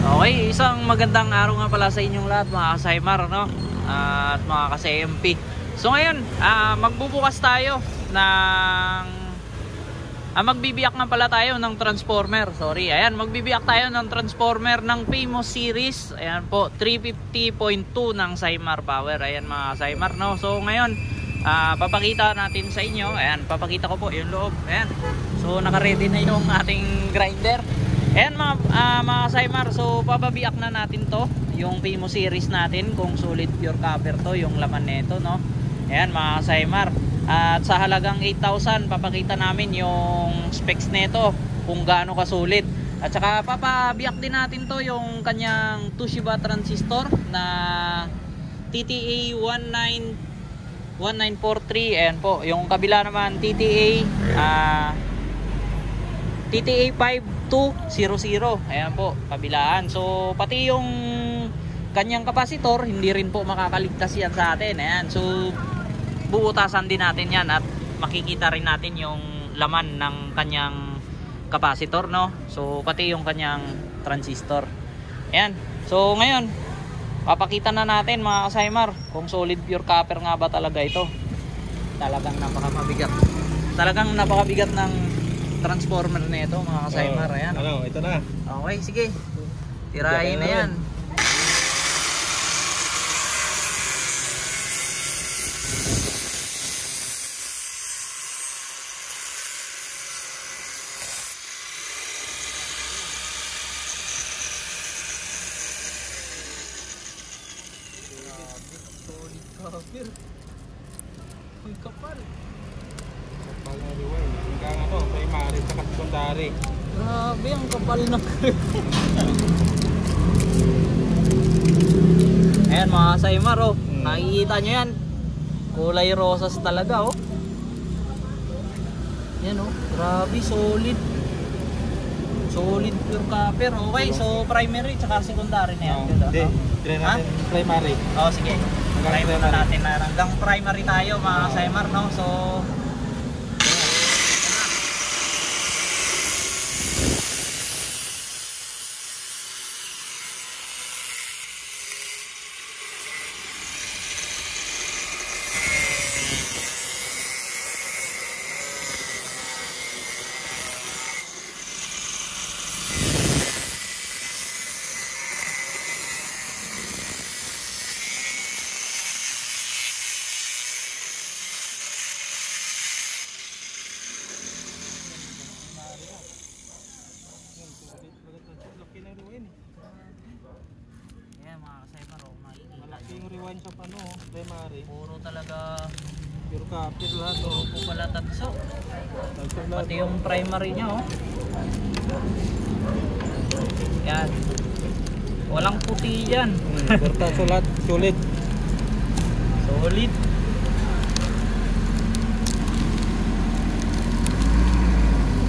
Okay, isang magandang araw nga pala sa inyong lahat mga ka-Saimar, no? At mga ka-CMP. So ngayon, magbubukas tayo ng magbibiyak nga pala tayo ng transformer. Sorry, ayan, magbibiyak tayo ng transformer ng Famous series. Ayan po, 350.2 ng Saimar Power. Ayan mga ka-Saimar, no? So ngayon, papakita natin sa inyo. Ayan, papakita ko po yung loob. Ayan. So naka-ready na yung ating grinder. Ayan mga Saimar, so papabiyak na natin to, yung Famous series natin, kung solid pure copper to yung laman nito, no? Ayan mga Saimar, at sa halagang 8,000 papakita namin yung specs nito, kung gaano kasulit. At saka papabiyak din natin to yung kanyang Toshiba transistor na TTA 1943. Ayan po, yung kabila naman TTA 5200. Ayan po, kabilaan. So pati yung kanyang kapasitor, hindi rin po makakaligtas yan sa atin. Ayan, so buutasan din natin yan at makikita rin natin yung laman ng kanyang kapasitor, no? So pati yung kanyang transistor. Ayan, so ngayon papakita na natin mga ka-Saimar kung solid pure copper nga ba talaga ito. Talagang napakabigat ng transformer nito mga ka-Saimar. Ayan. Ano, ito na. Okay, sige. Tirahin na yan. Solid copper. Ang kapal. Kapal na riwan. Hanggang ano, primary sa secondary. Grabe, ang kapal ng Ayan mga Saimar, oh. Nakikita nyo yan. Kulay rosas talaga, oh. Yan, oh. Grabe, solid. Solid pure copper. Okay, so primary tsaka secondary na yan. Hindi, try natin primary. Oh, sige. Try muna natin na hanggang primary tayo mga Saimar, no? So yan mga ka-Saimar, oh, makikita. Malaki yung rewind sa ano, primary. Puro talaga Pure copper lahat, oh. po pala tatso. Tanso lahat. Pati yung primary nya, oh. Yan. Walang puti yan. Tanso lahat, solid. Solid.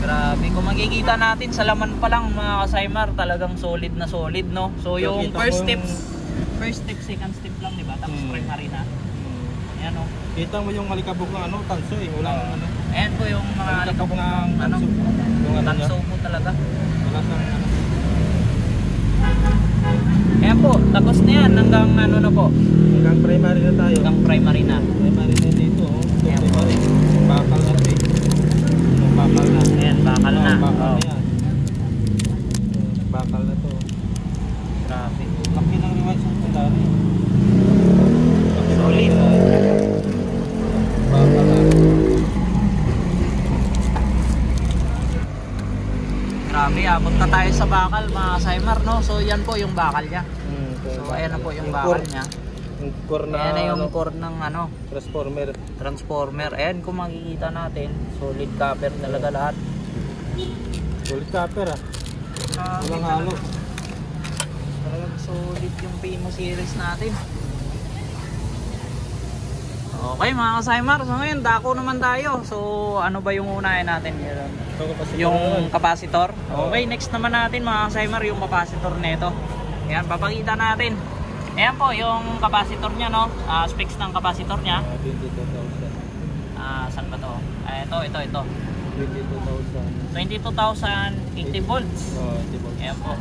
Grabe, kung makikita natin sa laman pa lang mga ka-Saimar, talagang solid na solid, no? So yung first step, second step lang, di ba? Tapos primary na. Ayan, oh. Kita mo yung alikabok ng ano, tanso eh. Walang ano. Ayan po yung mga alikabok ng ano, Yung ano tanso niya. po talaga. Wala sang ano. Ayan po, tapos na yan hanggang ano na po. Hanggang primary na tayo. Hanggang primary na. Primary na dito, oh. Ito Ayan po. primary. Bakal na ito eh. Bakal na. Ayan, bakal na. Bakal Oh. na yan. Bakal na to. Grabe. Laki ng rewind sa secondary. Solid. Bakal na. Grabe, abot na tayo sa bakal mga Saimar, no? So yan po yung bakal niya. So ayan na po yung bakal niya. Yung core na Ayan na yung ano, core ng ano, transformer. Ayan, kung makikita natin, solid copper talaga lahat. Solid copper ah. Walang halo. Talagang solid yung Famous series natin. Okay mga ka-Saimar, so ngayon dako naman tayo. So ano ba yung unahin natin? Yung kapasitor. Okay, next naman natin mga ka-Saimar yung kapasitor nito. Ayan, papakita natin. Ayan po yung kapasitor niya, no? Specs ng kapasitor niya. 22,000. Saan ba to? Ito. 22,000. 22,000 80 volts. Oh, 80 volts. Ayan po.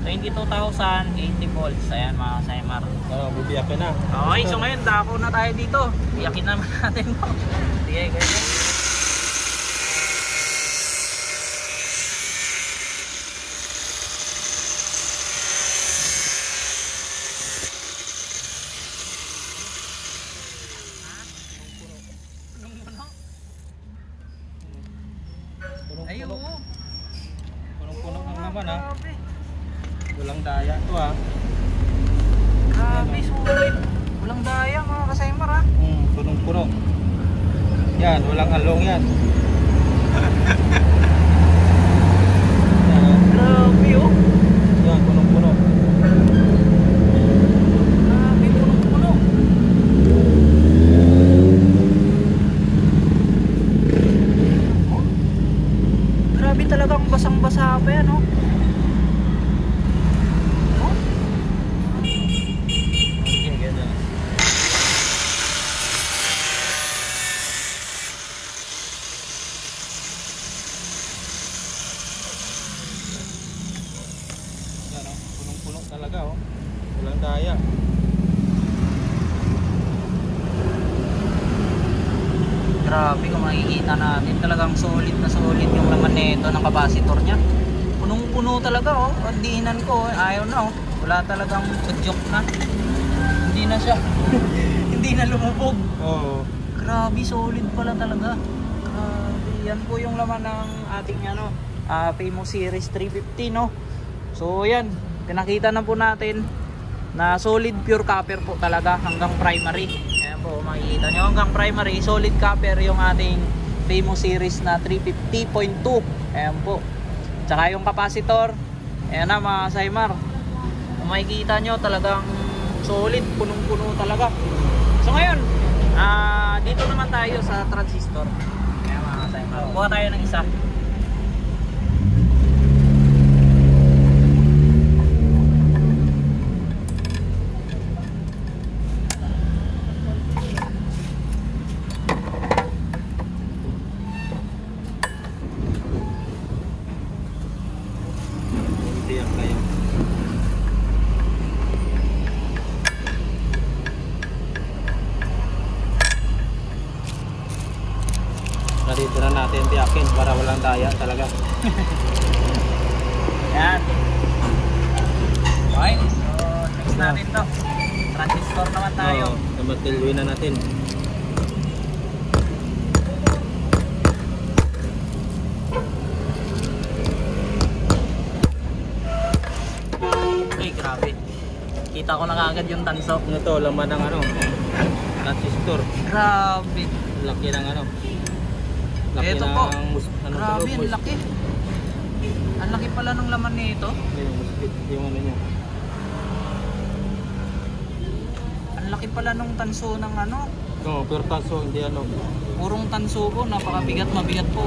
22,000, 80 volts. Ayan mga Saimar. Ano, bibiyakin na. Okay, so ngayon dako na tayo dito. Iyakin naman natin po. Sige, ganyan. Ay, oo. Punong-puno ang naman ha. Grabe. Walang daya to ha. Grabe, sulit. Walang daya mga Kasaimar ha. Punong-puno. Yan, walang along yan. Grabe oh. Yan, punong-puno. Grabe, punong-puno. Grabe talagang basang-basa pa yan oh. Yan oh, punong-puno talaga oh. Walang daya. Grabe kung makikita natin, talagang solid na solid yung laman nito ng capacitor niya. Punong-puno talaga oh. Ang diinan ko, ayaw na oh. Wala talagang joke na. Hindi na siya. Hindi na lumubog. Oo. Grabe, solid pala talaga. Grabe, yan po yung laman ng ating ano, Famous Series 350 no. So yan, pinakita na po natin na solid pure copper po talaga hanggang primary. Ayan po, makikita nyo hanggang primary, solid copper yung ating Famous Series na 350.2. Ayan po. Tsaka yung capacitor, ayan na mga Saimar. Kung makikita nyo talagang solid, punong-puno talaga. So ngayon, dito naman tayo sa transistor. Ayan mga Saimar. Kuha tayo ng isa. Biyak kayo. Dito na natin biyakin para walang daya talaga. Ayan. Okay, so next natin to. Transistor naman tayo. Namatilwin na natin. Ay, grabe. Kita ko na kagad yung tanso. Ano to, laman ng ano, transistor. Grabe. Laki ng ano. Laki Ito ng po. ano Grabe, ang laki. Ang laki pala ng laman nito. Yung muspit, yung ano niya. Ang laki pala nung tanso ng ano. No, pero taso hindi ano. Purong tanso po, napakabigat, mabigat po.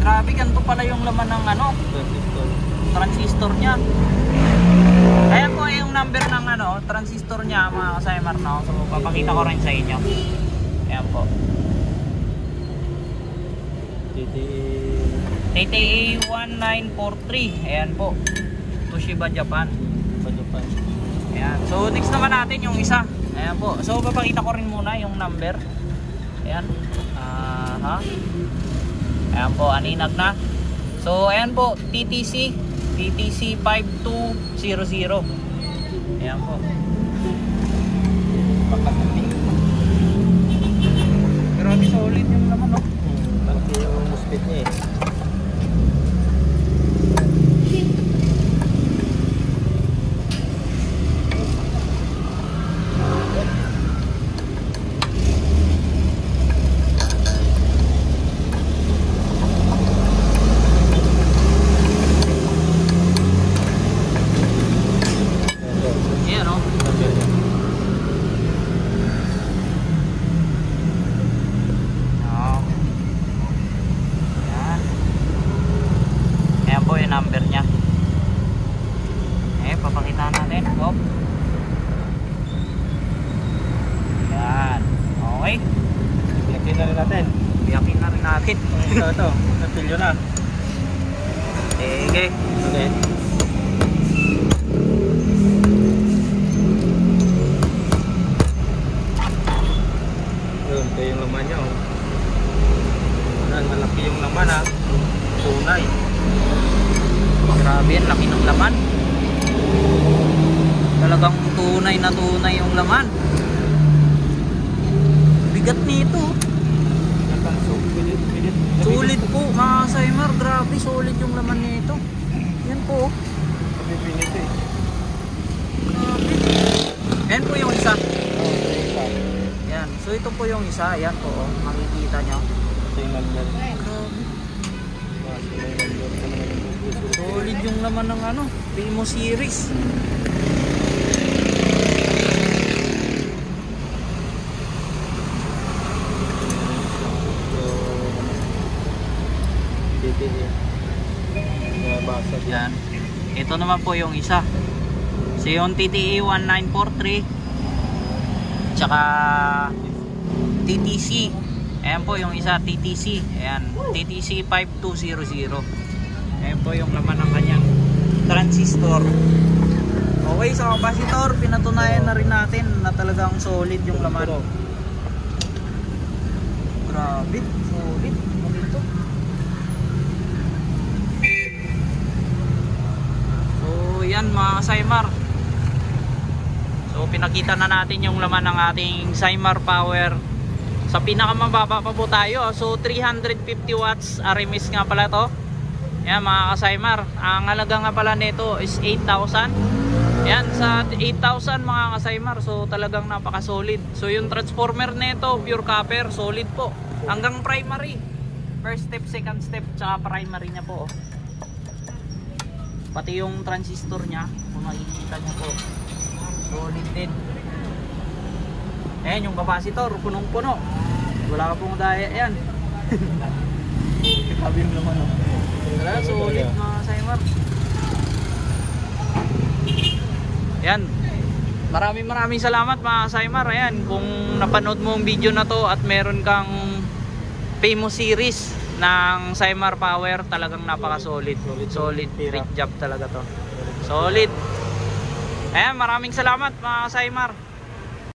Grabe, ganito pala yung laman ng ano, Transistor. transistor niya. Ayan po yung number ng ano, transistor niya mga Kasaimar no. So papakita ko rin sa inyo. Ayan po. TTA 1943. Ayan po. Toshiba Japan. Japan. Ayan. So next naman natin yung isa. Ayan po. So papakita ko rin muna yung number. Ayan. Ayan po, aninag na. So ayan po, TTC 5200. Ayan po. Grabe solid yung laman no. Laki yung muspit niya eh. Ayan o. Ayan. Ayan po yung number niya. Papakita natin. Hop. Ayan. Okay. Biyakin na rin natin. Biyakin na rin natin. Ito, natilyo na. Sige. Okay. Grabe yan, laki ng laman. Talagang tunay na tunay yung laman. Bigat nito. Solid po mga Saimar. Grabe, solid yung laman nito. Yan po. Pinit eh. Grabe. Yan po yung isa. Yan. So ito po yung isa. Yan po. Oh. Makikita nyo. Grabe. Solid yung laman ng ano, Primo Series. Yan. Ito naman po yung isa. So yung TTE 1943 tsaka TTC. Ayan po yung isa, TTC. Ayan, TTC 5200. Ayan po yung laman ng kanyang transistor. Okay, sa capacitor, pinatunayan na rin natin na talagang solid yung laman. Grabe, solid. Ito. So, yan mga Saimar. So, pinakita na natin yung laman ng ating Saimar Power. Sa pinakamababa pa po tayo. So, 350 watts RMS nga pala to. Yan mga Saimar. Ang halaga nga pala nito is 8,000. Yan, sa 8,000 mga Saimar. So, talagang napaka-solid. So, yung transformer nito, pure copper, solid po. Hanggang primary. First step, second step, tsaka primary niya po. Pati yung transistor niya, kung makikita niya po, solid din. Ayan yung capacitor, punong-puno. Wala ka pong daya yan. Sabi mo naman. Wala, solid mga Saimar. Ayan. Maraming salamat mga Saimar. Ayan, kung napanood mo ang video na to at meron kang Primo Series ng Saimar Power, talagang napaka-solid. Solid great job talaga to. Solid. Ayan, maraming salamat mga Saimar.